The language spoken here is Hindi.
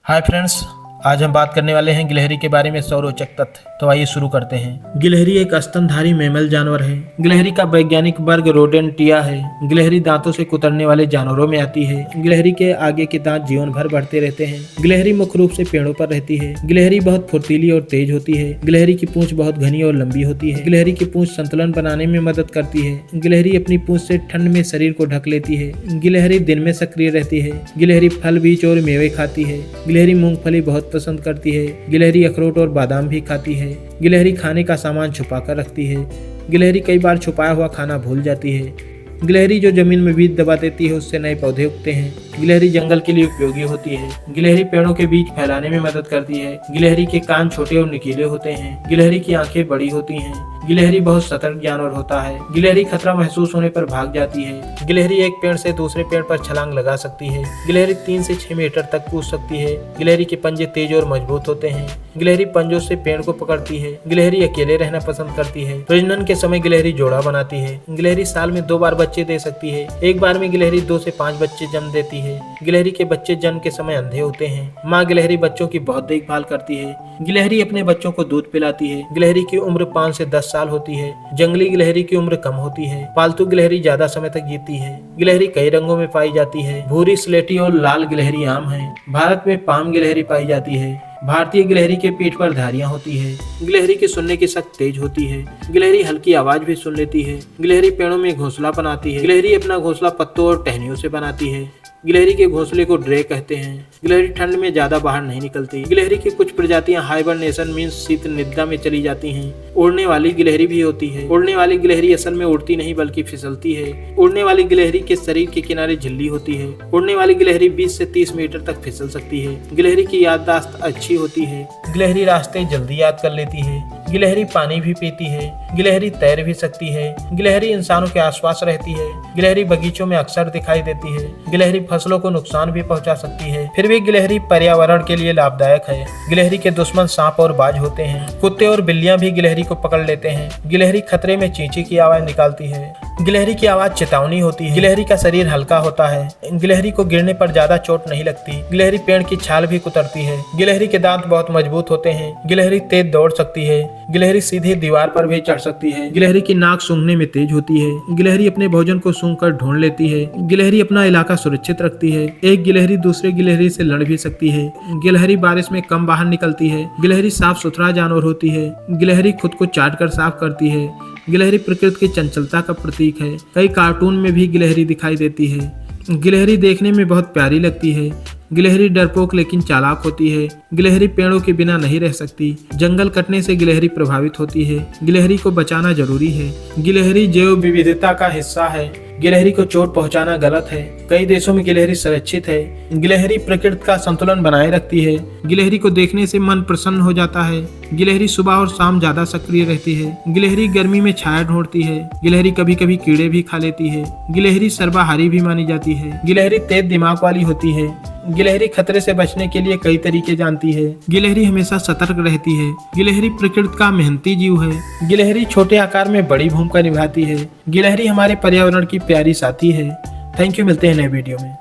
हाय फ्रेंड्स, आज हम बात करने वाले हैं गिलहरी के बारे में 100 रोचक तथ्य। तो आइए शुरू करते हैं। गिलहरी एक स्तनधारी मैमल जानवर है। गिलहरी का वैज्ञानिक वर्ग रोडेंटिया है। गिलहरी दांतों से कुतरने वाले जानवरों में आती है। गिलहरी के आगे के दांत जीवन भर बढ़ते रहते हैं। गिलहरी मुख्य रूप से पेड़ों पर रहती है। गिलहरी बहुत फुर्तीली और तेज होती है। गिलहरी की पूंछ बहुत घनी और लंबी होती है। गिलहरी की पूंछ संतुलन बनाने में मदद करती है। गिलहरी अपनी पूंछ से ठंड में शरीर को ढक लेती है। गिलहरी दिन में सक्रिय रहती है। गिलहरी फल, बीज और मेवे खाती है। गिलहरी मूंगफली बहुत पसंद करती है। गिलहरी अखरोट और बादाम भी खाती है। गिलहरी खाने का सामान छुपा कर रखती है। गिलहरी कई बार छुपाया हुआ खाना भूल जाती है। गिलहरी जो जमीन में बीज दबा देती है उससे नए पौधे उगते हैं। गिलहरी जंगल के लिए उपयोगी होती है। गिलहरी पेड़ों के बीज फैलाने में मदद करती है। गिलहरी के कान छोटे और नुकीले होते हैं। गिलहरी की आंखें बड़ी होती हैं। गिलहरी बहुत सतर्क जानवर होता है। गिलहरी खतरा महसूस होने पर भाग जाती है। गिलहरी एक पेड़ से दूसरे पेड़ पर छलांग लगा सकती है। गिलहरी 3 से 6 मीटर तक कूद सकती है। गिलहरी के पंजे तेज और मजबूत होते हैं। गिलहरी पंजों से पेड़ को पकड़ती है। गिलहरी अकेले रहना पसंद करती है। प्रजनन के समय गिलहरी जोड़ा बनाती है। गिलहरी साल में 2 बार बच्चे दे सकती है। एक बार में गिलहरी 2 से 5 बच्चे जन्म देती है। गिलहरी के बच्चे जन्म के समय अंधे होते हैं। माँ गिलहरी बच्चों की बहुत देखभाल करती है। गिलहरी अपने बच्चों को दूध पिलाती है। गिलहरी की उम्र 5 से 10 साल होती है। जंगली गिलहरी की उम्र कम होती है। पालतू गिलहरी ज्यादा समय तक जीती है। गिलहरी कई रंगों में पाई जाती है। भूरी, स्लेटी और लाल गिलहरी आम है। भारत में पाम गिलहरी पाई जाती है। भारतीय गिलहरी के पीठ पर धारियां होती है। गिलहरी की सुनने की शक्ति तेज होती है। गिलहरी हल्की आवाज भी सुन लेती है। गिलहरी पेड़ों में घोंसला बनाती है। गिलहरी अपना घोंसला पत्तों और टहनियों से बनाती है। गिलहरी के घोंसले को ड्रे कहते हैं। गिलहरी ठंड में ज्यादा बाहर नहीं निकलती। गिलहरी की कुछ प्रजातियां हाइबरनेशन मींस शीत निद्रा में चली जाती हैं। उड़ने वाली गिलहरी भी होती है। उड़ने वाली गिलहरी असल में उड़ती नहीं बल्कि फिसलती है। उड़ने वाली गिलहरी के शरीर के किनारे झिल्ली होती है। उड़ने वाली गिलहरी 20 से 30 मीटर तक फिसल सकती है। गिलहरी की याददाश्त अच्छी होती है। गिलहरी रास्ते जल्दी याद कर लेती है। गिलहरी पानी भी पीती है। गिलहरी तैर भी सकती है। गिलहरी इंसानों के आसपास रहती है। गिलहरी बगीचों में अक्सर दिखाई देती है। गिलहरी फसलों को नुकसान भी पहुंचा सकती है, फिर भी गिलहरी पर्यावरण के लिए लाभदायक है। गिलहरी के दुश्मन सांप और बाज होते हैं। कुत्ते और बिल्लियां भी गिलहरी को पकड़ लेते हैं। गिलहरी खतरे में चींची की आवाज निकालती है। गिलहरी की आवाज चेतावनी होती है। गिलहरी का शरीर हल्का होता है। गिलहरी को गिरने पर ज्यादा चोट नहीं लगती। गिलहरी पेड़ की छाल भी कुतरती है। गिलहरी के दांत बहुत मजबूत होते हैं। गिलहरी तेज दौड़ सकती है। गिलहरी सीधे दीवार पर भी चढ़ सकती है। गिलहरी की नाक सूंघने में तेज होती है। गिलहरी अपने भोजन को सूंघकर ढूंढ लेती है। गिलहरी अपना इलाका सुरक्षित रखती है। एक गिलहरी दूसरे गिलहरी से लड़ भी सकती है। गिलहरी बारिश में कम बाहर निकलती है। गिलहरी साफ सुथरा जानवर होती है। गिलहरी खुद को चाट कर साफ करती है। गिलहरी प्रकृति की चंचलता का प्रतीक है। कई कार्टून में भी गिलहरी दिखाई देती है। गिलहरी देखने में बहुत प्यारी लगती है। गिलहरी डरपोक लेकिन चालाक होती है। गिलहरी पेड़ों के बिना नहीं रह सकती। जंगल कटने से गिलहरी प्रभावित होती है। गिलहरी को बचाना जरूरी है। गिलहरी जैव विविधता का हिस्सा है। गिलहरी को चोट पहुंचाना गलत है। कई देशों में गिलहरी सुरक्षित है। गिलहरी प्रकृति का संतुलन बनाए रखती है। गिलहरी को देखने से मन प्रसन्न हो जाता है। गिलहरी सुबह और शाम ज्यादा सक्रिय रहती है। गिलहरी गर्मी में छाया ढूंढती है। गिलहरी कभी कभी कीड़े भी खा लेती है। गिलहरी सर्वाहारी भी मानी जाती है। गिलहरी तेज दिमाग वाली होती है। गिलहरी खतरे से बचने के लिए कई तरीके जानती है। गिलहरी हमेशा सतर्क रहती है। गिलहरी प्रकृति का मेहनती जीव है। गिलहरी छोटे आकार में बड़ी भूमिका निभाती है। गिलहरी हमारे पर्यावरण की प्यारी साथी है। थैंक यू, मिलते हैं नए वीडियो में।